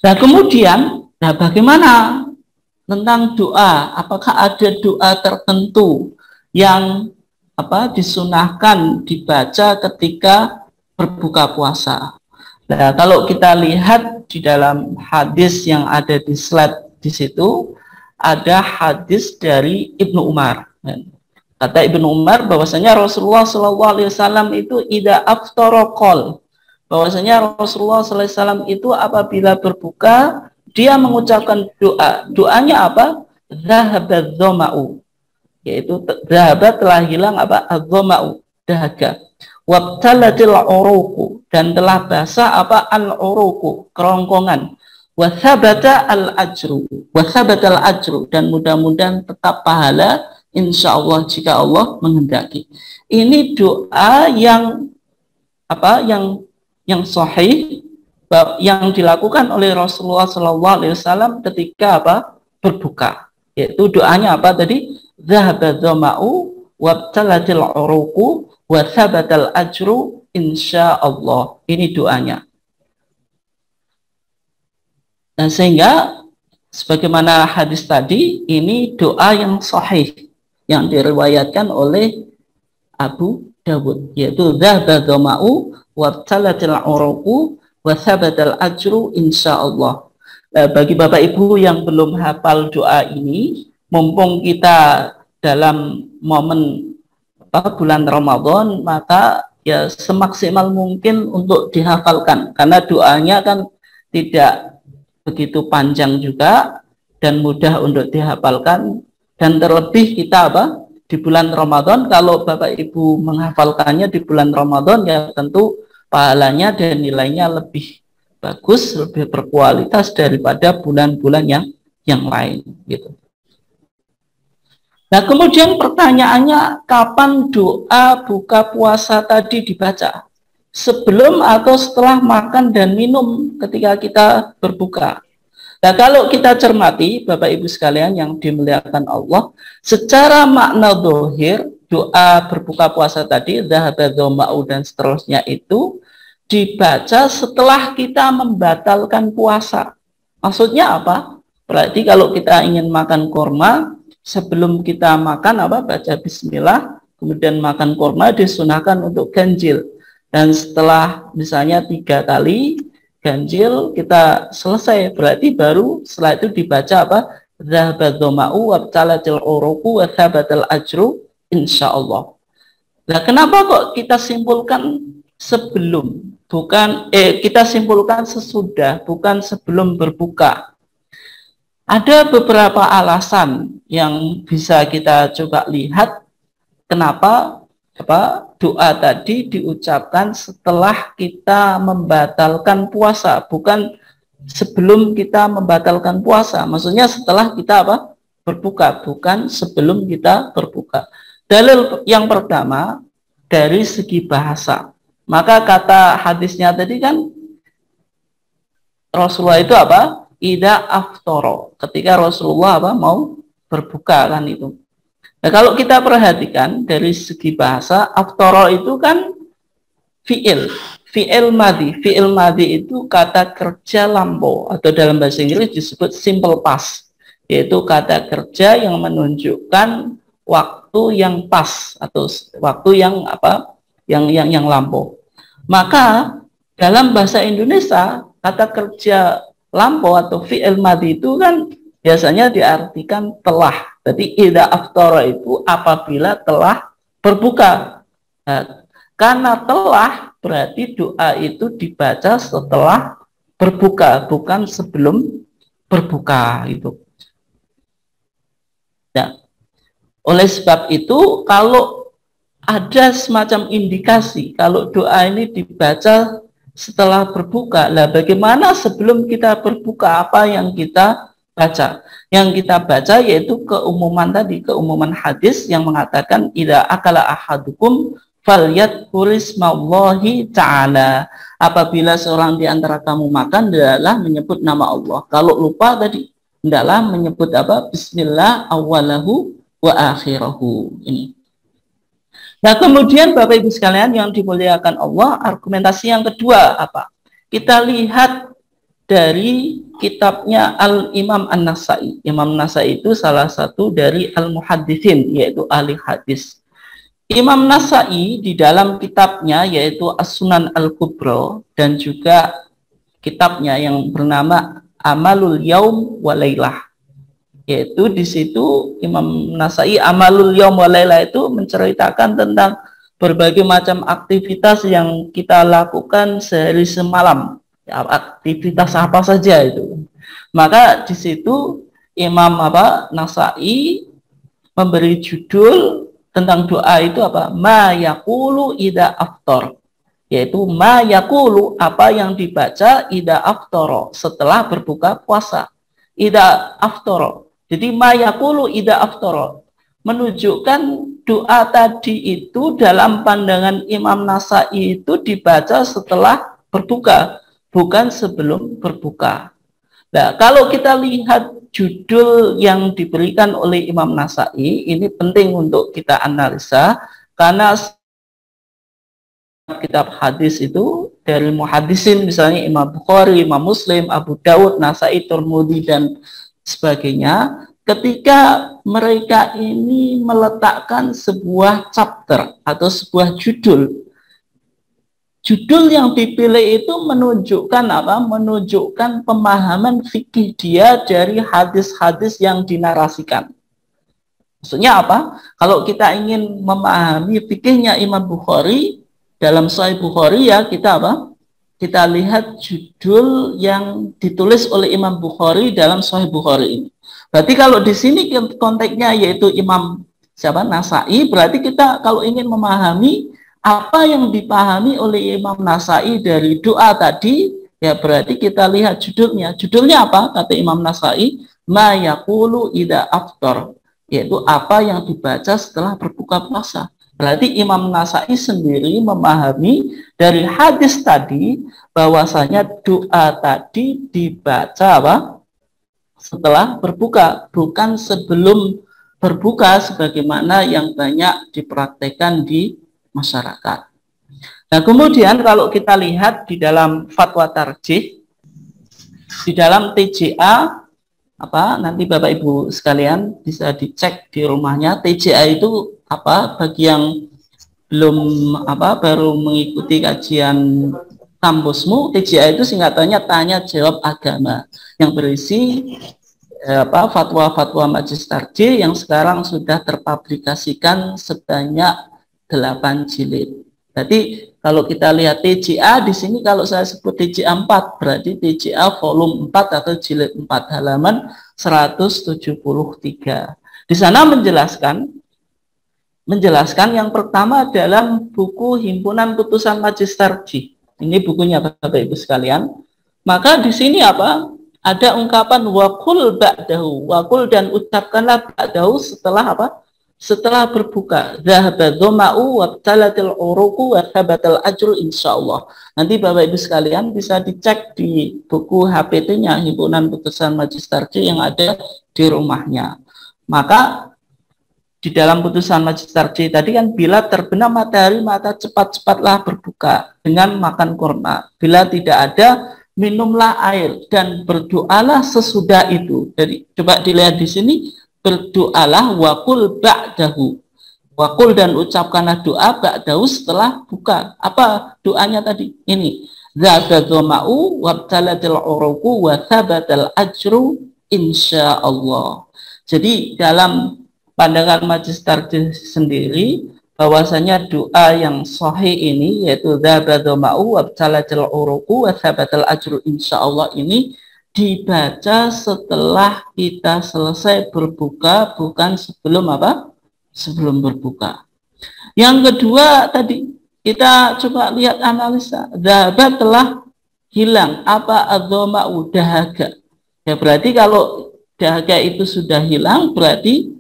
Nah kemudian, nah bagaimana tentang doa? Apakah ada doa tertentu yang disunahkan dibaca ketika berbuka puasa? Nah, kalau kita lihat di dalam hadis yang ada di slide di situ, ada hadis dari Ibnu Umar. Kata Ibnu Umar bahwasanya Rasulullah SAW itu ida aftarokol, bahwasanya Rasulullah SAW itu apabila berbuka dia mengucapkan doa. Doanya apa? Zahabat dhoma'u, yaitu zahabat telah hilang dhoma'u, dahaga. Wabtalatil uruku, dan telah basah al-uruku, kerongkongan. Wasabata al-ajru, wasabata al-ajru, dan mudah-mudahan tetap pahala insya Allah jika Allah menghendaki. Ini doa yang yang sahih yang dilakukan oleh Rasulullah SAW ketika berbuka, yaitu doanya tadi, zahabat dhama'u wabtalatil uruku wa thabatal ajru insyaallah. Ini doanya. Nah, sehingga sebagaimana hadis tadi, ini doa yang sahih yang diriwayatkan oleh Abu Dawud, yaitu zahabat dhama'u wabtalatil uruku wa thabatal ajru insyaallah. Bagi Bapak Ibu yang belum hafal doa ini, mumpung kita dalam momen bulan Ramadan, maka ya semaksimal mungkin untuk dihafalkan, karena doanya kan tidak begitu panjang juga dan mudah untuk dihafalkan. Dan terlebih kita di bulan Ramadan, kalau Bapak Ibu menghafalkannya di bulan Ramadan, ya tentu pahalanya dan nilainya lebih bagus, lebih berkualitas daripada bulan-bulan yang lain gitu. Nah, kemudian pertanyaannya, kapan doa buka puasa tadi dibaca? Sebelum atau setelah makan dan minum ketika kita berbuka? Nah, kalau kita cermati, Bapak Ibu sekalian yang dimuliakan Allah, secara makna zahir, doa berbuka puasa tadi, zahabat dhama'u dan seterusnya itu dibaca setelah kita membatalkan puasa. Maksudnya apa? Berarti kalau kita ingin makan kurma, sebelum kita makan baca bismillah, kemudian makan kurma disunahkan untuk ganjil. Dan setelah misalnya 3 kali ganjil kita selesai, berarti baru setelah itu dibaca zahabat dhama'u wabtalatil uruku wa thabatal ajru insyaallah. Nah, kenapa kok kita simpulkan sebelum, bukan kita simpulkan sesudah, bukan sebelum berbuka? Ada beberapa alasan yang bisa kita coba lihat kenapa doa tadi diucapkan setelah kita membatalkan puasa, bukan sebelum kita membatalkan puasa. Maksudnya setelah kita berbuka, bukan sebelum kita berbuka. Dalil yang pertama dari segi bahasa. Maka kata hadisnya tadi kan Rasulullah itu ida aftoro, ketika Rasulullah mau berbuka kan itu. Nah, kalau kita perhatikan dari segi bahasa, aftoro itu kan fi'il madhi itu kata kerja lampau, atau dalam bahasa Inggris disebut simple past, yaitu kata kerja yang menunjukkan waktu yang pas atau waktu yang yang lampau. Maka dalam bahasa Indonesia kata kerja lampau atau fi'il madhi itu kan biasanya diartikan telah. Jadi ida aftara itu apabila telah berbuka. Nah, karena telah berarti doa itu dibaca setelah berbuka, bukan sebelum berbuka itu. Nah, oleh sebab itu kalau ada semacam indikasi kalau doa ini dibaca setelah berbuka, lah bagaimana sebelum kita berbuka, apa yang kita baca? Yang kita baca yaitu keumuman hadis yang mengatakan idza akala ahadukum falyadhkurismallahi ta'ala. Apabila seorang di antara kamu makan, hendaklah menyebut nama Allah. Kalau lupa tadi, hendaklah menyebut bismillah awalahu wa akhirahu. Ini. Nah, kemudian Bapak Ibu sekalian yang dimuliakan Allah, argumentasi yang kedua apa? Kita lihat dari kitabnya Al-Imam An-Nasai. Imam Nasai itu salah satu dari Al-Muhaddithin, yaitu ahli hadis. Imam Nasai di dalam kitabnya yaitu As-Sunan Al-Kubra dan juga kitabnya yang bernama Amalul Yaum wa Lailah. Yaitu di situ Imam Nasai Amalul Yaum wa Lailah itu menceritakan tentang berbagai macam aktivitas yang kita lakukan sehari semalam. Ya, aktivitas apa saja itu. Maka di situ Imam Nasai memberi judul tentang doa itu apa? Ma yaqulu idza aftar. Yaitu ma yaqulu, apa yang dibaca idza aftara, setelah berbuka puasa. Idza aftara. Jadi ma yaqulu idza aftara menunjukkan doa tadi itu dalam pandangan Imam Nasai itu dibaca setelah berbuka, bukan sebelum berbuka. Nah, kalau kita lihat judul yang diberikan oleh Imam Nasai, ini penting untuk kita analisa, karena kitab hadis itu dari muhadisin, misalnya Imam Bukhari, Imam Muslim, Abu Dawud, Nasai, Tirmidzi, dan sebagainya, ketika mereka ini meletakkan sebuah chapter atau sebuah judul, judul yang dipilih itu menunjukkan apa? Menunjukkan pemahaman fikih dia dari hadis-hadis yang dinarasikan. Maksudnya apa? Kalau kita ingin memahami fikihnya Imam Bukhari dalam Sahih Bukhari, ya kita apa? Kita lihat judul yang ditulis oleh Imam Bukhari dalam Sahih Bukhari ini. Berarti kalau di sini konteksnya yaitu Imam Nasai, berarti kita kalau ingin memahami apa yang dipahami oleh Imam Nasai dari doa tadi, ya berarti kita lihat judulnya. Judulnya apa? Kata Imam Nasai, ma yaqulu idza aftar, yaitu apa yang dibaca setelah berbuka puasa. Berarti Imam Nasai sendiri memahami dari hadis tadi bahwasanya doa tadi dibaca apa? Setelah berbuka, bukan sebelum berbuka sebagaimana yang banyak dipraktekkan di masyarakat. Nah, kemudian kalau kita lihat di dalam fatwa tarjih, di dalam TJA, nanti Bapak Ibu sekalian bisa dicek di rumahnya. TJA itu apa? Bagi yang belum baru mengikuti kajian kampusmu, TJA itu singkatannya tanya jawab agama, yang berisi fatwa-fatwa majelis tarjih yang sekarang sudah terpublikasikan sebanyak 8 jilid. Jadi kalau kita lihat TJA di sini, kalau saya sebut TJA 4, berarti TJA volume 4 atau jilid 4 halaman 173. Di sana menjelaskan yang pertama dalam buku Himpunan Putusan Majelis Tarjih. Ini bukunya Bapak Ibu sekalian. Maka di sini apa? Ada ungkapan waqul ba'dahu. Waqul dan ucapkanlah ba'dahu setelah apa? Setelah berbuka. Dhahaba dhama'u wabtalatil uruku wa thabatal ajru insyaallah. Nanti Bapak Ibu sekalian bisa dicek di buku HPT-nya Himpunan Putusan Majelis Tarjih yang ada di rumahnya. Maka di dalam putusan majelis tarjih tadi kan, bila terbenam matahari maka cepat-cepatlah berbuka dengan makan kurma. Bila tidak ada, minumlah air dan berdoalah sesudah itu. Jadi coba dilihat di sini, berdoalah waqul ba'dahu. Waqul dan ucapkanlah doa ba'dahu setelah buka. Apa doanya tadi? Ini. Dzabadzama'u wabtalatil uruku wa thabatal ajru insyaallah. Jadi dalam pandangan majelis tarjih sendiri, bahwasanya doa yang sahih ini yaitu dzabadzama'u wabtalatil uruku wa thabatal ajru insyaallah ini dibaca setelah kita selesai berbuka, bukan sebelum apa? Sebelum berbuka. Yang kedua tadi kita coba lihat analisa, dzaba telah hilang, apa adzama'u dahaga. Ya berarti kalau dahaga itu sudah hilang, berarti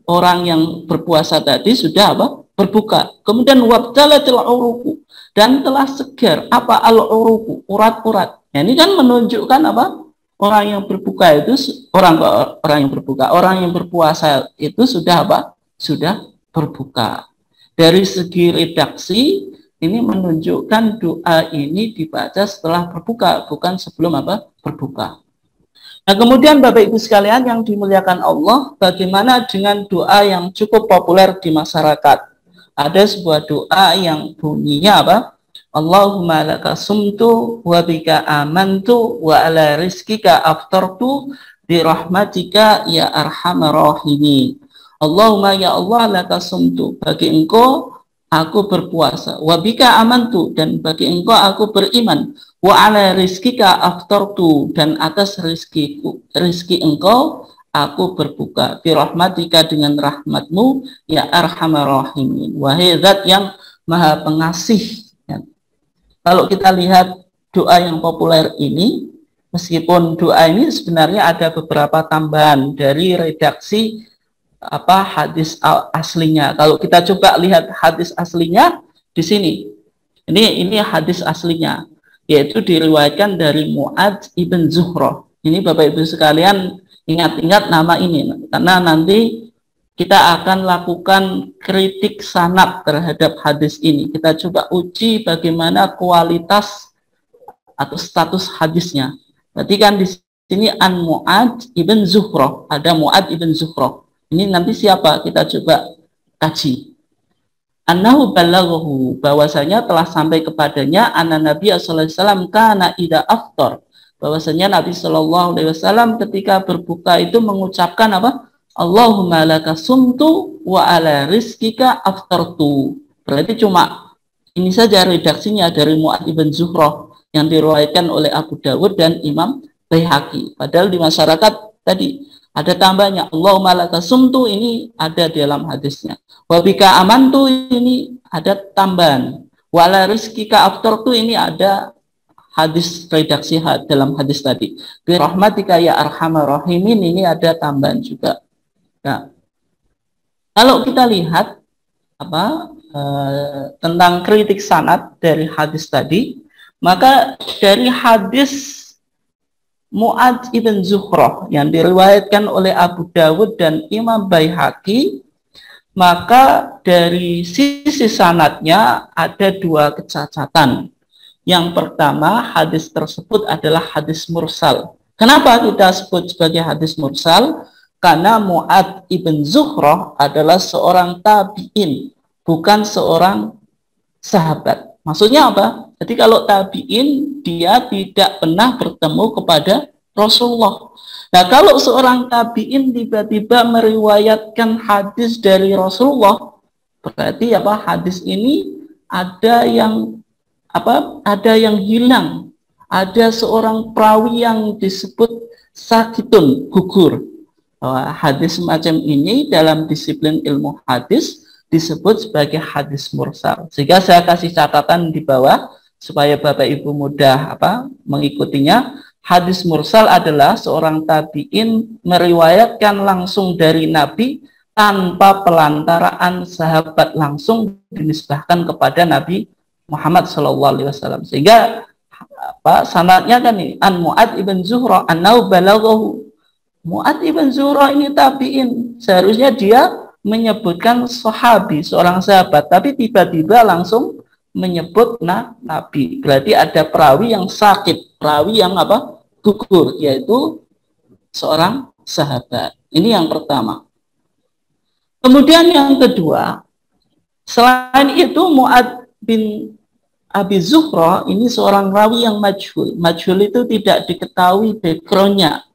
orang yang berpuasa tadi sudah apa? Berbuka. Kemudian wabtalatil uruku, dan telah segar, apa al-uruku, urat-urat. Nah, ini kan menunjukkan apa? Orang yang berbuka itu orang yang berpuasa itu sudah apa? Sudah berbuka. Dari segi redaksi ini menunjukkan doa ini dibaca setelah berbuka, bukan sebelum berbuka. Nah, kemudian Bapak Ibu sekalian yang dimuliakan Allah, bagaimana dengan doa yang cukup populer di masyarakat? Ada sebuah doa yang bunyinya apa? Allahumma laka sumtu wa bika amantu wa ala rizkika aftartu bi rahmatika ya arhamar rahimin. Allahumma ya Allah laka sumtu, bagi engkau aku berpuasa, wa bika amantu, dan bagi engkau aku beriman, wa ala rizkika aftartu, dan atas rizki engkau aku berbuka, bi rahmatika, dengan rahmatmu ya arhamar rahimin, wahai zat yang maha pengasih. Kalau kita lihat doa yang populer ini, meskipun doa ini sebenarnya ada beberapa tambahan dari redaksi hadis aslinya. Kalau kita coba lihat hadis aslinya di sini, ini hadis aslinya, yaitu diriwayatkan dari Mu'adz ibn Zuhroh. Ini Bapak Ibu sekalian ingat-ingat nama ini, karena nanti kita akan lakukan kritik sanad terhadap hadis ini. Kita coba uji bagaimana kualitas atau status hadisnya. Berarti kan di sini an Mu'adz ibn Zuhroh, ada Mu'adz ibn Zuhroh. Ini nanti siapa? Kita coba kaji. Annahu balaghahu, bahwasanya telah sampai kepadanya anna Nabi sallallahu alaihi wasallam kana idza aftar, bahwasanya Nabi sallallahu alaihi wasallam ketika berbuka itu mengucapkan apa? Allahumma laka sumtu wa ala rizkika aftartu. Berarti cuma ini saja redaksinya dari Mu'adz ibn Zuhroh yang diriwayatkan oleh Abu Dawud dan Imam Baihaqi. Padahal di masyarakat tadi ada tambahnya, Allahumma laka sumtu, ini ada di dalam hadisnya. Wa bika amantu, ini ada tambahan. Wa ala rizkika aftartu, ini ada hadis redaksi dalam hadis tadi. Bi rahmatika ya arhamar rahimin, ini ada tambahan juga. Nah, kalau kita lihat tentang kritik sanad dari hadis tadi, maka dari hadis Mu'adz ibn Zuhroh yang diriwayatkan oleh Abu Dawud dan Imam Baihaqi, maka dari sisi sanadnya ada dua kecacatan. Yang pertama, hadis tersebut adalah hadis mursal. Kenapa kita sebut sebagai hadis mursal? Karena Mu'adz ibn Zuhroh adalah seorang tabi'in, bukan seorang sahabat. Maksudnya apa? Jadi kalau tabi'in, dia tidak pernah bertemu kepada Rasulullah. Nah, kalau seorang tabi'in tiba-tiba meriwayatkan hadis dari Rasulullah, berarti hadis ini ada yang hilang. Ada seorang perawi yang disebut sakitun, gugur. Hadis semacam ini dalam disiplin ilmu hadis disebut sebagai hadis mursal. Sehingga saya kasih catatan di bawah supaya Bapak Ibu mudah mengikutinya. Hadis mursal adalah seorang tabi'in meriwayatkan langsung dari Nabi tanpa pelantaraan sahabat, langsung dinisbahkan kepada Nabi Muhammad SAW. Sehingga sanadnya kan ini an Mu'adz ibn Zuhroh annahu balaghahu. Mu'adz ibn Zuhroh ini tabi'in, seharusnya dia menyebutkan sahabi, seorang sahabat, tapi tiba-tiba langsung menyebut Nabi. Berarti ada perawi yang sakit, perawi yang gugur, yaitu seorang sahabat. Ini yang pertama. Kemudian yang kedua, selain itu Mu'adz bin Abi Zuhroh ini seorang rawi yang majhul. Majhul itu tidak diketahui backgroundnya.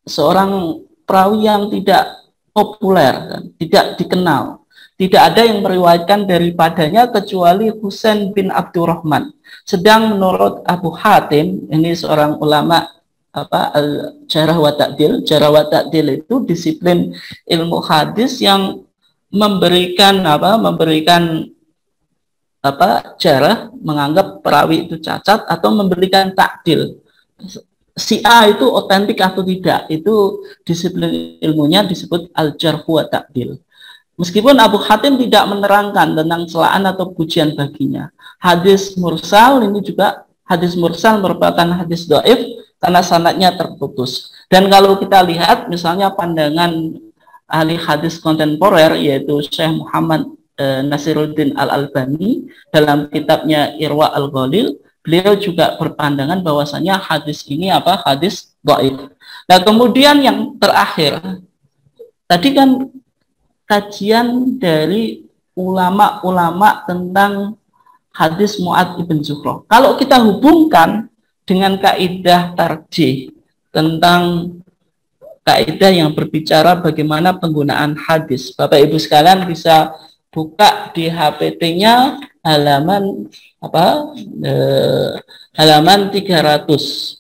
Seorang perawi yang tidak populer, tidak dikenal. Tidak ada yang meriwayatkan daripadanya kecuali Husain bin Abdurrahman. Sedang menurut Abu Hatim, ini seorang ulama jarh wa ta'dil. Jarh wa ta'dil itu disiplin ilmu hadis yang memberikan jarh, menganggap perawi itu cacat atau memberikan takdil. Si A itu otentik atau tidak, itu disiplin ilmunya disebut al-jarh wa ta'dil. Meskipun Abu Hatim tidak menerangkan tentang celaan atau pujian baginya. Hadis mursal ini juga, hadis mursal merupakan hadis dhaif karena sanadnya terputus. Dan kalau kita lihat misalnya pandangan ahli hadis kontemporer yaitu Syekh Muhammad Nasiruddin Al-Albani dalam kitabnya Irwa Al-Ghalil, beliau juga berpandangan bahwasanya hadis ini hadis dhaif. Nah, kemudian yang terakhir, tadi kan kajian dari ulama-ulama tentang hadis Mu'adz ibn Zuhroh. Kalau kita hubungkan dengan kaidah tarjih tentang kaidah yang berbicara bagaimana penggunaan hadis, Bapak Ibu sekalian bisa buka di HPT-nya halaman halaman 300.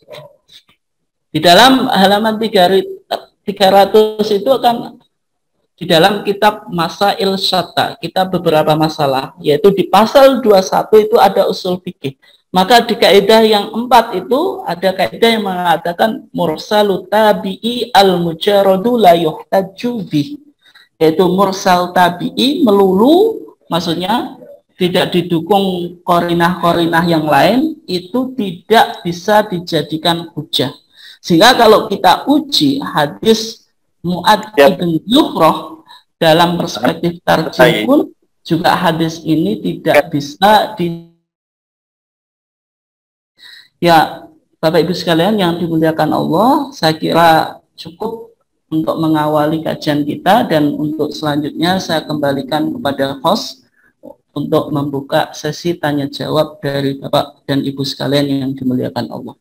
Di dalam halaman 300 itu akan di dalam kitab Masail Syatta, kitab beberapa masalah, yaitu di pasal 21 itu ada usul fikih. Maka di kaidah yang 4 itu ada kaidah yang mengatakan mursalu tabi'i al-mujarradu la yuhtaju bih. Yaitu mursal tabi'i melulu, maksudnya tidak didukung korinah-korinah yang lain, itu tidak bisa dijadikan hujah. Sehingga kalau kita uji hadis Mu'adz ibn Zuhroh dalam perspektif tarjih pun juga hadis ini tidak bisa Ya, Bapak Ibu sekalian yang dimuliakan Allah, saya kira cukup untuk mengawali kajian kita, dan untuk selanjutnya saya kembalikan kepada host untuk membuka sesi tanya jawab dari Bapak dan Ibu sekalian yang dimuliakan Allah.